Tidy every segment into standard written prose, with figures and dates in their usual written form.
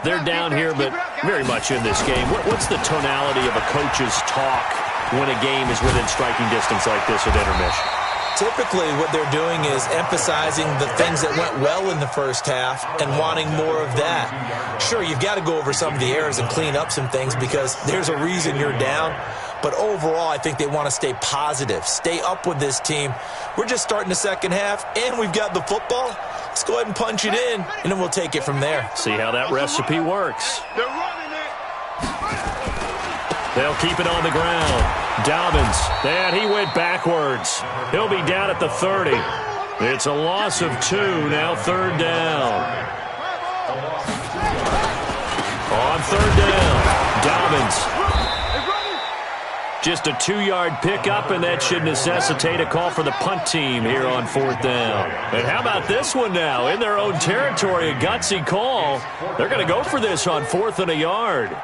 They're down here, but very much in this game. What's the tonality of a coach's talk when a game is within striking distance like this at intermission? Typically, what they're doing is emphasizing the things that went well in the first half and wanting more of that. Sure, you've got to go over some of the errors and clean up some things because there's a reason you're down. But overall, I think they want to stay positive, stay up with this team. We're just starting the second half, and we've got the football. Let's go ahead and punch it in, and then we'll take it from there. See how that recipe works. They're running it. They'll keep it on the ground. Dobbins, and he went backwards. He'll be down at the 30. It's a loss of 2, now third down. On third down, Dobbins. Just a 2-yard pickup, and that should necessitate a call for the punt team here on fourth down. And how about this one now? In their own territory, a gutsy call. They're going to go for this on 4th and a yard.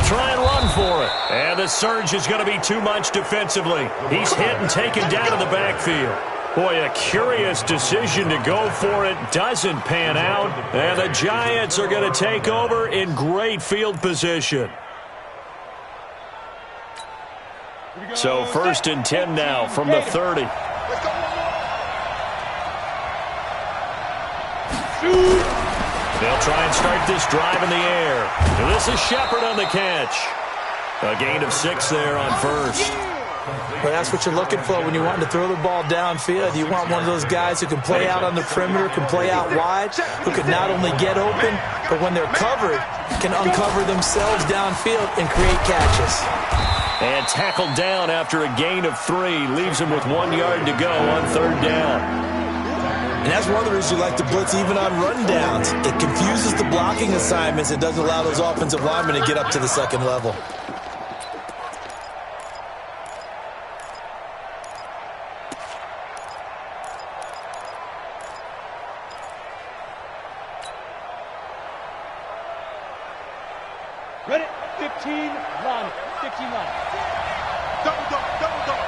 Try and run for it. And the surge is going to be too much defensively. He's hit and taken down in the backfield. Boy, a curious decision to go for it. Doesn't pan out. And the Giants are going to take over in great field position. So 1st and 10 now from the 30. They'll try and start this drive in the air. This is Shepard on the catch. A gain of 6 there on first. Well, that's what you're looking for when you want to throw the ball downfield. You want one of those guys who can play out on the perimeter, can play out wide, who can not only get open, but when they're covered, can uncover themselves downfield and create catches. And tackled down after a gain of 3. Leaves him with 1 yard to go on third down. And that's one of the reasons you like to blitz even on rundowns. It confuses the blocking assignments and doesn't allow those offensive linemen to get up to the second level. Ready? 15 line. 15 line. Double dog.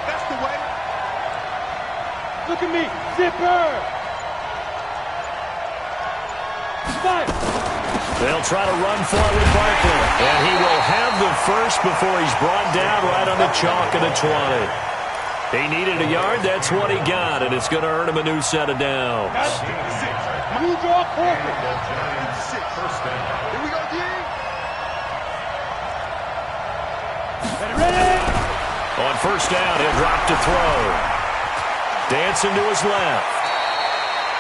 That's the way. Look at me. Zipper. They'll try to run for it with Barkley. And he will have the first before he's brought down right on the chalk of the 20. He needed a yard. That's what he got, and it's going to earn him a new set of downs. You draw corporate. Here we go, D. Ready? On first down, he'll drop to throw. Dancing to his left.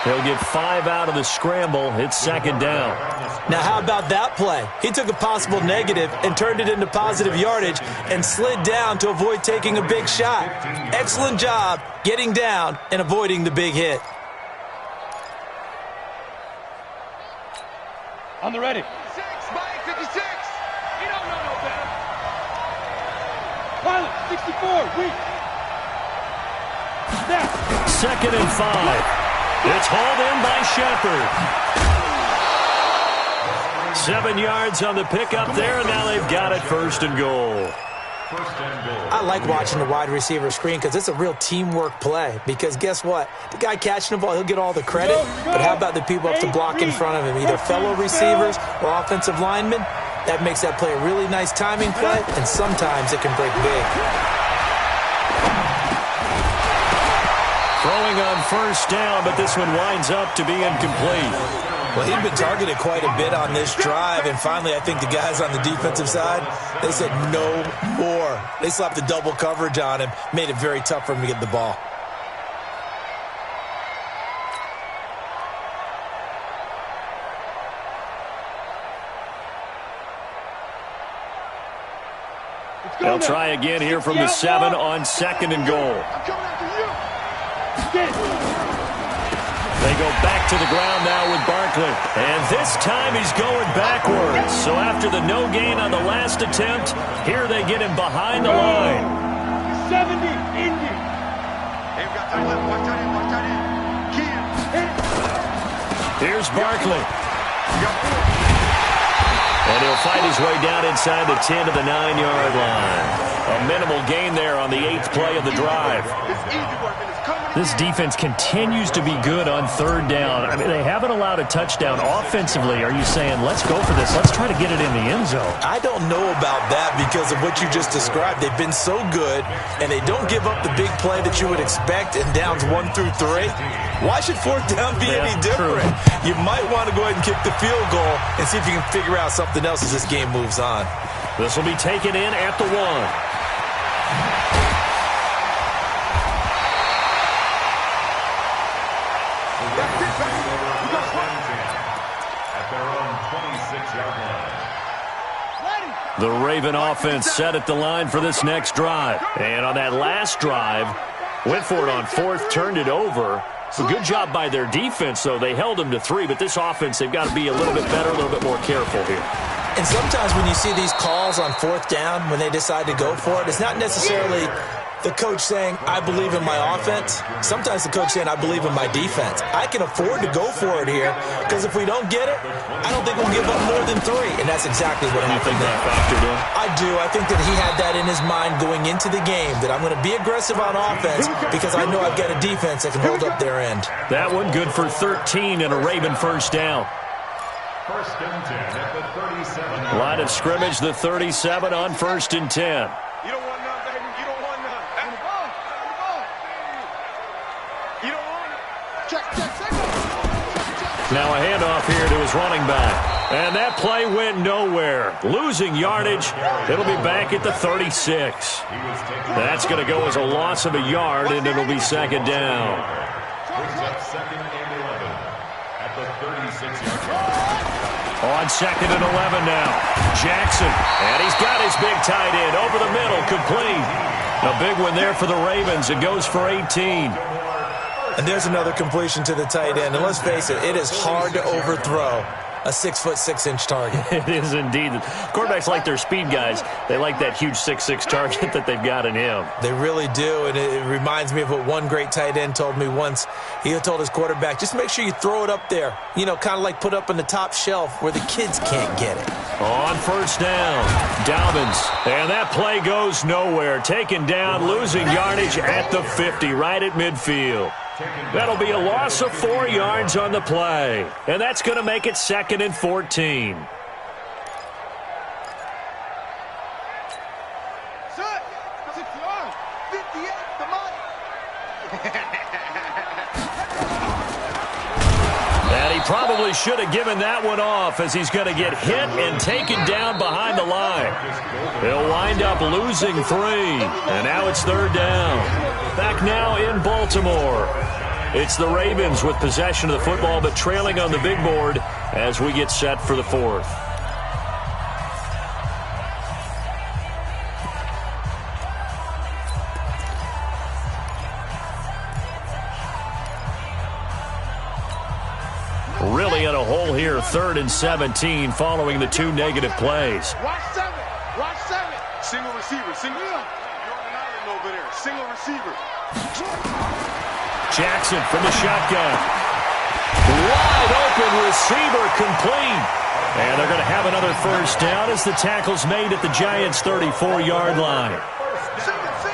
He'll get 5 out of the scramble. It's second down. Now, how about that play? He took a possible negative and turned it into positive yardage and slid down to avoid taking a big shot. Excellent job getting down and avoiding the big hit. On the ready. 6 by 56. You don't know no better. Pilot, 64, weak. Snap. Second and 5. It's hauled in by Shepard. 7 yards on the pickup there, and now they've got it first and goal. I like watching the wide receiver screen because it's a real teamwork play. Because guess what? The guy catching the ball, he'll get all the credit. But how about the people up to block in front of him? Either fellow receivers or offensive linemen. That makes that play a really nice timing play, and sometimes it can break big. Throwing on first down, but this one winds up to be incomplete. Well, he'd been targeted quite a bit on this drive, and finally I think the guys on the defensive side, they said no more. They slapped the double coverage on him, made it very tough for him to get the ball. They'll try again here from the 7 on second and goal. They go back to the ground now with Barkley. And this time he's going backwards. So after the no gain on the last attempt, here they get him behind the line. 70, Indy. Hey, we got tight left. Watch tight end. Here's Barkley. And he'll fight his way down inside the 10 to the 9-yard line. A minimal gain there on the 8th play of the drive. This defense continues to be good on third down. I mean, they haven't allowed a touchdown offensively. Are you saying, let's go for this? Let's try to get it in the end zone. I don't know about that because of what you just described. They've been so good, and they don't give up the big play that you would expect in downs 1 through 3. Why should fourth down be any different? True. You might want to go ahead and kick the field goal and see if you can figure out something else as this game moves on. This will be taken in at the 1. The Raven offense set at the line for this next drive. And on that last drive, went for it on 4th, turned it over. So good job by their defense, though. They held them to 3, but this offense, they've got to be a little bit better, a little bit more careful here. And sometimes when you see these calls on 4th down, when they decide to go for it, it's not necessarily the coach saying, I believe in my offense. Sometimes the coach saying, I believe in my defense. I can afford to go for it here because if we don't get it, I don't think we'll give up more than 3. And that's exactly what happened there. I do. I think that he had that in his mind going into the game, that I'm going to be aggressive on offense because I know I've got a defense that can hold up their end. That one good for 13 and a Raven first down. First and 10 at the 37. Line of scrimmage, the 37 on 1st and 10. You don't want none, baby. You don't want none. And the ball. You don't want it. Check. Now a handoff here to his running back. And that play went nowhere. Losing yardage. It'll be back at the 36. That's going to go as a loss of a yard, and it'll be 2nd down. Second and 11 at the 36-yard line. On 2nd and 11 now. Jackson. And he's got his big tight end over the middle, complete. A big one there for the Ravens. It goes for 18. And there's another completion to the tight end. And let's face it, it is hard to overthrow a 6'6" target. It is indeed. Quarterbacks like their speed guys. They like that huge 6'6" target that they've got in him. They really do, and it reminds me of what one great tight end told me once. He told his quarterback, just make sure you throw it up there. You know, kind of like put up on the top shelf where the kids can't get it. On 1st down, Dobbins. And that play goes nowhere. Taken down, losing yardage at the 50, right at midfield. That'll be a loss of 4 yards on the play. And that's going to make it 2nd and 14. Son, 6 yards. 58, come on. And he probably should have given that one off as he's going to get hit and taken down behind the line. He'll wind up losing 3. And now it's 3rd down. Back now in Baltimore. It's the Ravens with possession of the football, but trailing on the big board as we get set for the 4th. Really in a hole here, 3rd and 17 following the 2 negative plays. Watch 7. Single receiver. You're on an island over there. Single receiver. Jackson from the shotgun. Wide open receiver, complete. And they're going to have another first down as the tackle's made at the Giants' 34-yard line.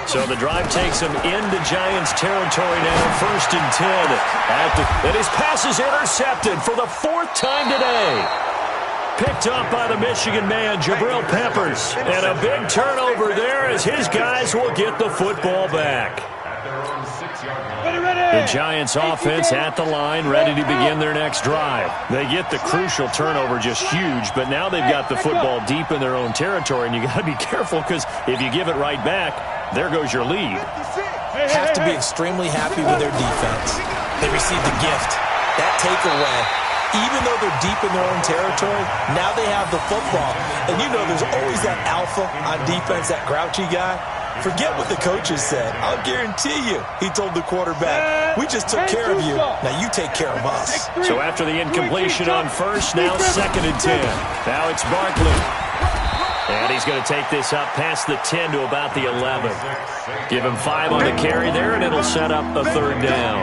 So the drive takes him into Giants territory now, 1st and 10. And his pass is intercepted for the 4th time today. Picked up by the Michigan man, Jabril Peppers. And a big turnover there as his guys will get the football back. The Giants offense at the line, ready to begin their next drive. They get the crucial turnover, just huge, but now they've got the football deep in their own territory, and you got to be careful because if you give it right back, there goes your lead. Have to be extremely happy with their defense. They received the gift. That takeaway, even though they're deep in their own territory, now they have the football. And you know there's always that alpha on defense, that grouchy guy. Forget what the coaches said. I'll guarantee you, he told the quarterback, we just took care of you. Now you take care of us. So after the incompletion on 1st, now 2nd and 10. Now it's Barkley. And he's going to take this up past the 10 to about the 11. Give him 5 on the carry there, and it'll set up a third down.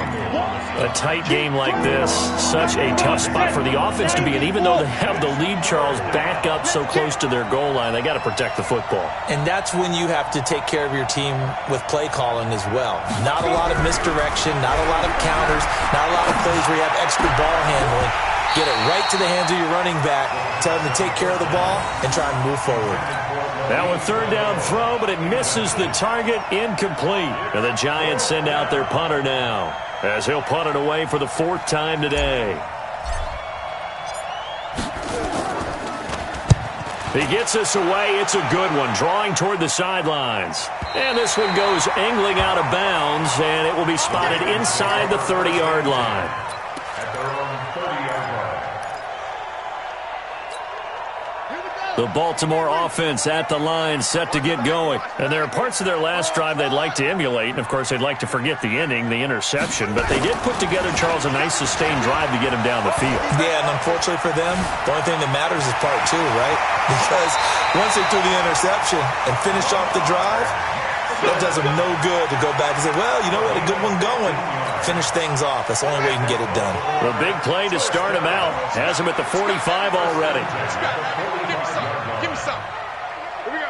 A tight game like this, such a tough spot for the offense to be in. Even though they have the lead, Charles, back up so close to their goal line, they got to protect the football. And that's when you have to take care of your team with play calling as well. Not a lot of misdirection, not a lot of counters, not a lot of plays where you have extra ball handling. Get it right to the hands of your running back, tell him to take care of the ball, and try and move forward. Now a third down throw, but it misses the target, incomplete. And the Giants send out their punter now, as he'll punt it away for the 4th time today. He gets us away. It's a good one, drawing toward the sidelines. And this one goes angling out of bounds, and it will be spotted inside the 30-yard line. The Baltimore offense at the line, set to get going. And there are parts of their last drive they'd like to emulate. And, of course, they'd like to forget the ending, the interception. But they did put together, Charles, a nice sustained drive to get him down the field. Yeah, and unfortunately for them, the only thing that matters is part 2, right? Because once they threw the interception and finished off the drive, that does them no good to go back and say, well, you know, we had a good one going. Finish things off. That's the only way you can get it done. The big play to start him out has him at the 45 already. Give me some. Here we go.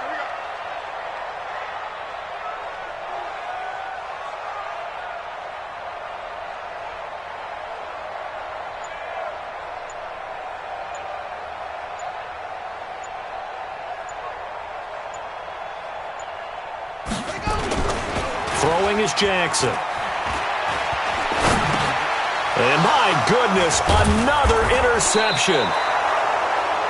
Throwing is Jackson. And my goodness, another interception.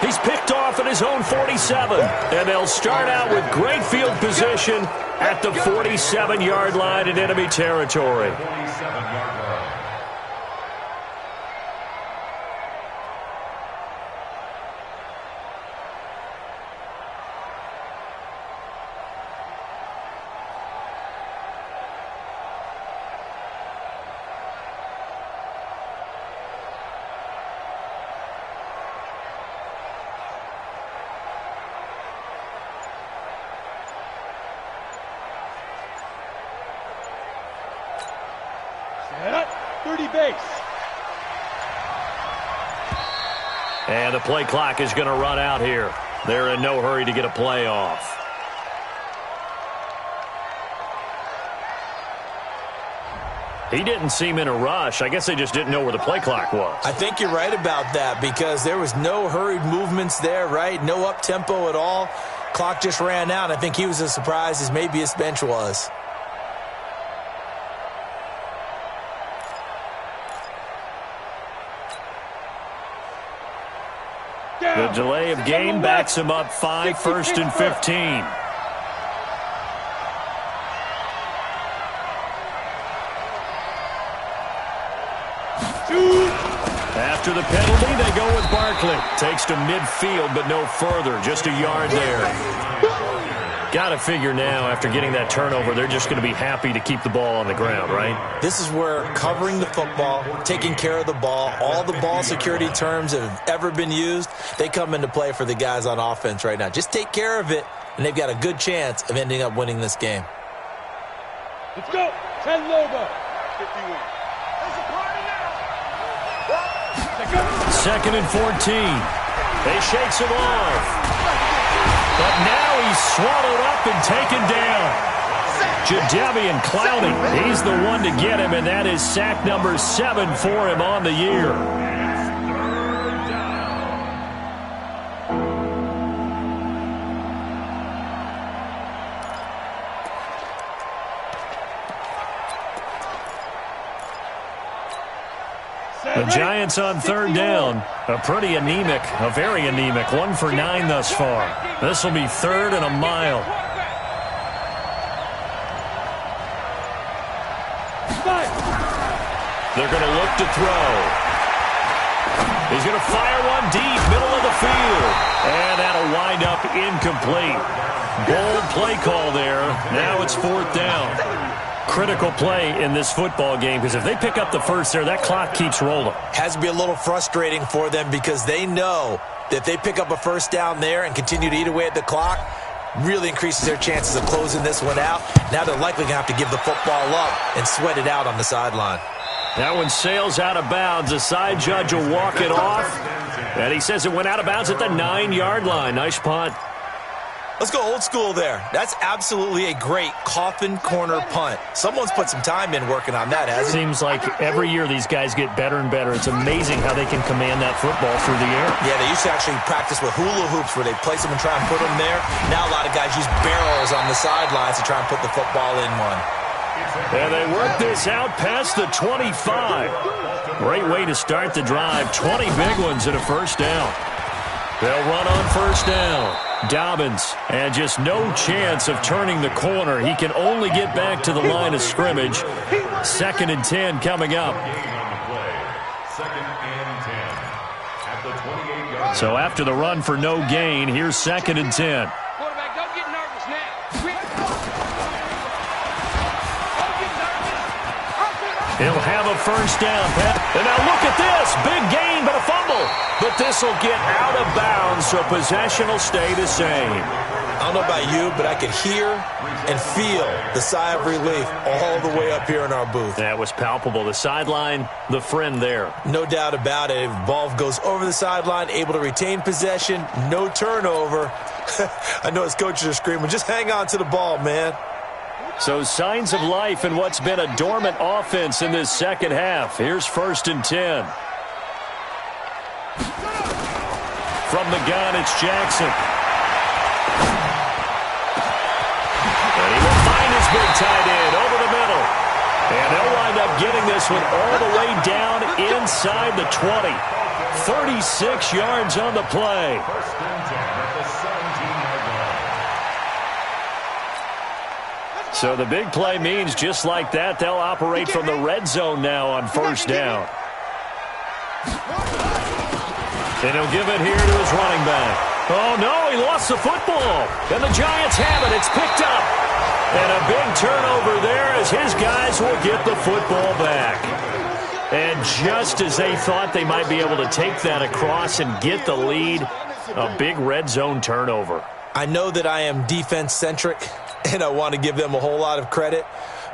He's picked off at his own 47. And they'll start out with great field position at the 47-yard line in enemy territory. 47-yard line. And the play clock is going to run out here. They're in no hurry to get a play off. He didn't seem in a rush. I guess they just didn't know where the play clock was. I think you're right about that because there was no hurried movements there, right? No up-tempo at all. Clock just ran out. I think he was as surprised as maybe his bench was. The delay of game backs him up 5, 1st and 15. After the penalty, they go with Barkley. Takes to midfield, but no further. Just a yard there. Got to figure now, after getting that turnover, they're just going to be happy to keep the ball on the ground, right? This is where covering the football, taking care of the ball, all the ball security terms that have ever been used, they come into play for the guys on offense right now. Just take care of it, and they've got a good chance of ending up winning this game. Let's go. 10 Lobo. 51. There's a party now. 2nd and 14. They shakes him off. But now he's swallowed up and taken down. Jadeveon Clowney, he's the one to get him, and that is sack number 7 for him on the year. The Giants on 3rd down. A pretty anemic, a very anemic, 1 for 9 thus far. This will be 3rd and a mile. They're going to look to throw. He's going to fire one deep, middle of the field. And that'll wind up incomplete. Bold play call there. Now it's 4th down. Critical play in this football game because if they pick up the first there, that clock keeps rolling. Has to be a little frustrating for them because they know If they pick up a first down there and continue to eat away at the clock, really increases their chances of closing this one out. Now they're likely going to have to give the football up and sweat it out on the sideline. That one sails out of bounds. The side judge will walk it off. And he says it went out of bounds at the 9-yard line. Nice punt. Let's go old school there. That's absolutely a great coffin corner punt. Someone's put some time in working on that, hasn't it? Seems like every year these guys get better and better. It's amazing how they can command that football through the air. Yeah, they used to actually practice with hula hoops where they place them and try and put them there. Now a lot of guys use barrels on the sidelines to try and put the football in one. And they work this out past the 25. Great way to start the drive. 20 big ones and a first down. They'll run on first down. Dobbins, and just no chance of turning the corner. He can only get back to the line of scrimmage. 2nd and 10 coming up. So after the run for no gain, here's 2nd and 10. Quarterback, don't get nervous now. He'll have a first down. And now look at this. Big gain, but a fumble. But this will get out of bounds, so possession will stay the same. I don't know about you, but I could hear and feel the sigh of relief all the way up here in our booth. That was palpable. The sideline, the friend there. No doubt about it. If the ball goes over the sideline, able to retain possession, no turnover. I know his coaches are screaming, just hang on to the ball, man. So signs of life in what's been a dormant offense in this second half. Here's 1st and 10. From the gun, it's Jackson. And he will find his big tight end over the middle. And they'll wind up getting this one all the way down inside the 20. 36 yards on the play. First and 10 at the 17-yard line. So the big play means just like that, they'll operate from the red zone now on first down. And he'll give it here to his running back. Oh, no, he lost the football. And the Giants have it. It's picked up. And a big turnover there as his guys will get the football back. And just as they thought they might be able to take that across and get the lead, a big red zone turnover. I know that I am defense-centric, and I want to give them a whole lot of credit,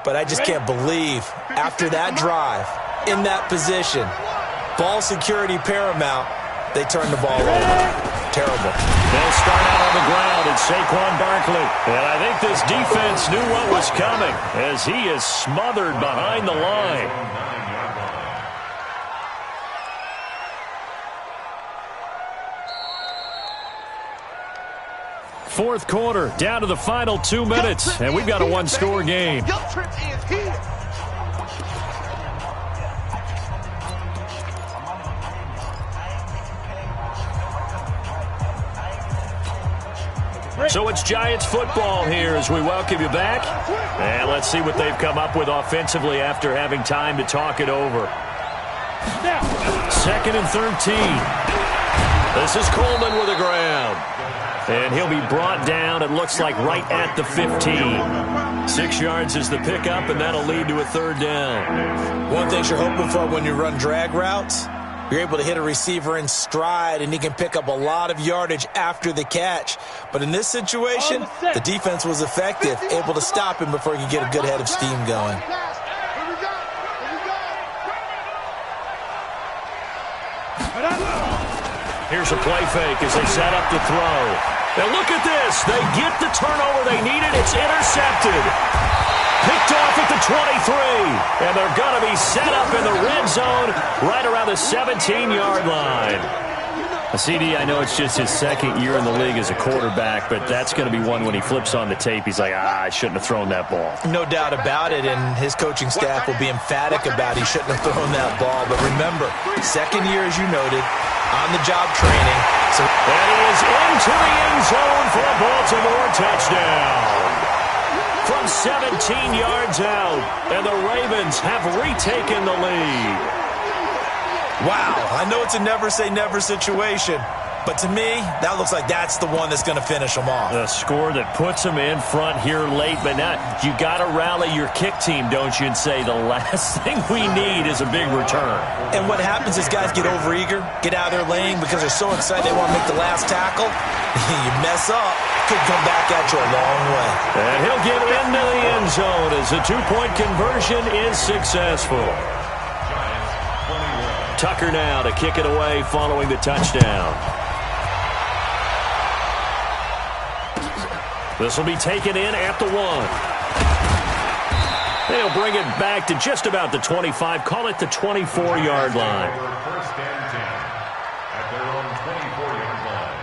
but I just can't believe after that drive, in that position, ball security paramount, they turned the ball over. Terrible. They'll start out on the ground. It's Saquon Barkley. And I think this defense knew what was coming as he is smothered behind the line. Fourth quarter, down to the final 2 minutes, and we've got a one-score game. So it's Giants football here as we welcome you back. And let's see what they've come up with offensively after having time to talk it over. 2nd and 13. This is Coleman with the ground. And he'll be brought down, it looks like, right at the 15. 6 yards is the pickup, and that'll lead to a third down. One thing you're hoping for when you run drag routes, you're able to hit a receiver in stride, and he can pick up a lot of yardage after the catch. But in this situation, the defense was effective, able to stop him before he could get a good head of steam going. Here's a play fake as they set up the throw. Now look at this. They get the turnover they needed. It's intercepted. Picked off at the 23. And they're going to be set up in the red zone right around the 17-yard line. CD, I know it's just his second year in the league as a quarterback, but that's going to be one when he flips on the tape. He's like, I shouldn't have thrown that ball. No doubt about it, and his coaching staff will be emphatic about he shouldn't have thrown that ball. But remember, second year, as you noted, on-the-job training. So and he is into the end zone for a Baltimore touchdown. From 17 yards out, and the Ravens have retaken the lead. Wow, I know it's a never-say-never situation, But to me, that looks like that's the one that's going to finish them off. The score that puts them in front here late. But now you got to rally your kick team, don't you, and say the last thing we need is a big return. And what happens is guys get overeager, get out of their lane because they're so excited they want to make the last tackle. You mess up, could come back at you a long way. And he'll get into the end zone as the two-point conversion is successful. Tucker now to kick it away following the touchdown. This will be taken in at the 1. They'll bring it back to just about the 25. Call it the 24-yard line. First and 10 at their own 24-yard line.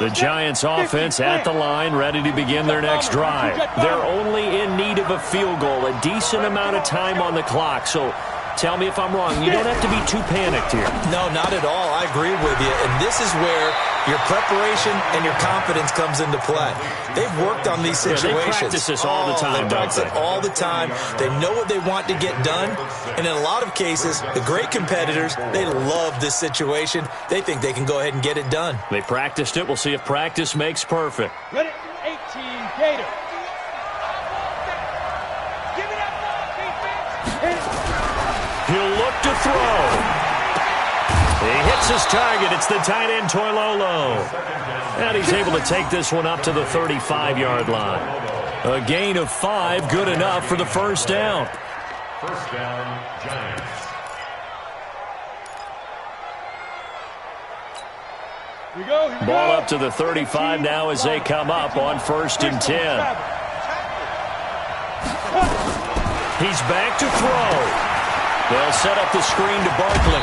The Giants offense at the line, ready to begin their next drive. They're only in need of a field goal, a decent amount of time on the clock. So tell me if I'm wrong. You don't have to be too panicked here. No, not at all. I agree with you. And this is where your preparation and your confidence comes into play. They've worked on these situations. They practice this all the time, They practice it all the time. They know what they want to get done. And in a lot of cases, the great competitors, they love this situation. They think they can go ahead and get it done. They practiced it. We'll see if practice makes perfect. Ready? 18, Gator. Give it up, defense. He'll look to throw. He hits his target. It's the tight end, Toilolo. And he's able to take this one up to the 35-yard line. A gain of 5, good enough for the first down. First down, Giants. Here we go. Ball up to the 35 now as they come up on 1st and 10. He's back to throw. They'll set up the screen to Barkley.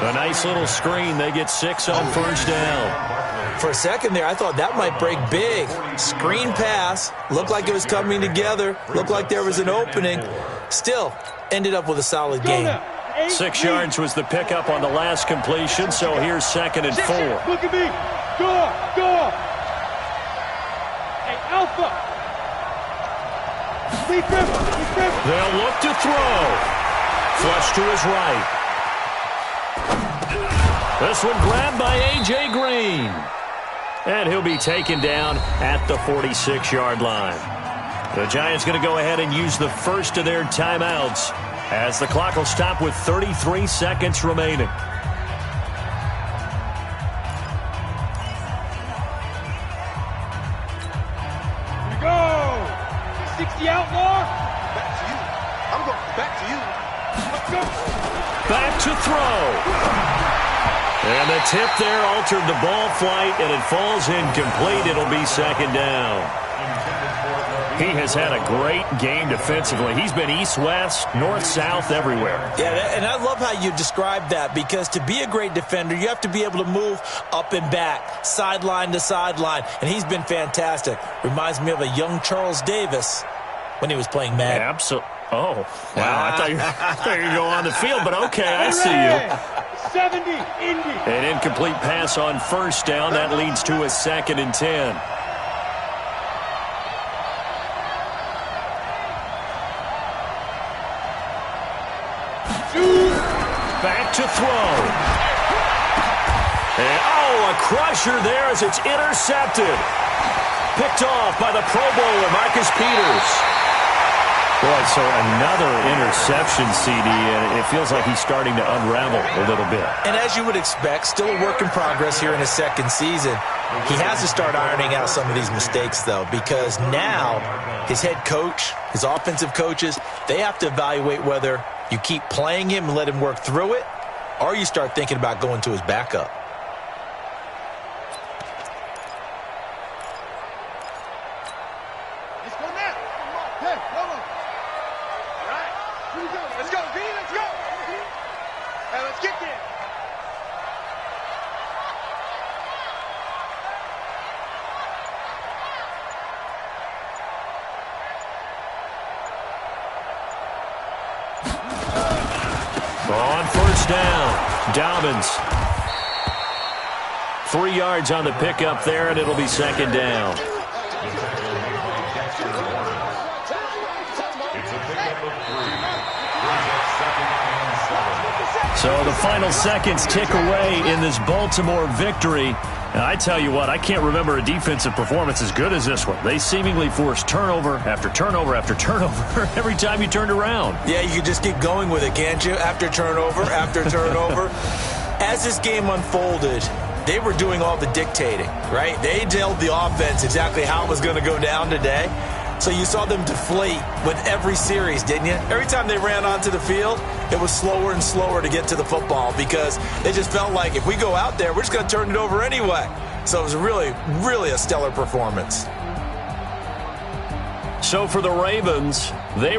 A nice little screen. They get 6 on 1st down. For a second there, I thought that might break big. Screen pass. Looked like it was coming together. Looked like there was an opening. Still, ended up with a solid game. 6 yards was the pickup on the last completion, so here's 2nd and 4. Look at me. Go. Hey, Alpha. They'll look to throw. Flush to his right. This one grabbed by A.J. Green. And he'll be taken down at the 46-yard line. The Giants going to go ahead and use the first of their timeouts as the clock will stop with 33 seconds remaining. Here we go. 60 outlaw. Back to you. I'm going back to you. Let's go. Back to throw. And the tip there altered the ball flight, and it falls incomplete. It'll be 2nd down. He has had a great game defensively. He's been east-west, north-south, everywhere. Yeah, and I love how you describe that, because to be a great defender, you have to be able to move up and back, sideline to sideline, and he's been fantastic. Reminds me of a young Charles Davis when he was playing Madden. Absolutely. Oh, wow. I thought you were going to go on the field, but okay, I see you. 70, Indy. An incomplete pass on 1st down. That leads to a 2nd and 10. Back to throw. And, a crusher there as it's intercepted. Picked off by the Pro Bowler, Marcus Peters. Boy, so another interception, CD, and it feels like he's starting to unravel a little bit. And as you would expect, still a work in progress here in his 2nd season. He has to start ironing out some of these mistakes, though, because now his head coach, his offensive coaches, they have to evaluate whether you keep playing him and let him work through it, or you start thinking about going to his backup. Let's go now. Hey, come on. All right. Here we go. Let's go, B. Let's go. Hey, let's get there. On 1st down, Dobbins. 3 yards on the pickup there, and it'll be second down. So the final seconds tick away in this Baltimore victory. And I tell you what, I can't remember a defensive performance as good as this one. They seemingly forced turnover after turnover after turnover every time you turned around. Yeah, you can just keep going with it, can't you? After turnover, after turnover. As this game unfolded, they were doing all the dictating, right? They told the offense exactly how it was going to go down today. So you saw them deflate with every series, didn't you? Every time they ran onto the field, it was slower and slower to get to the football because they just felt like if we go out there, we're just going to turn it over anyway. So it was really, really a stellar performance. So for the Ravens, they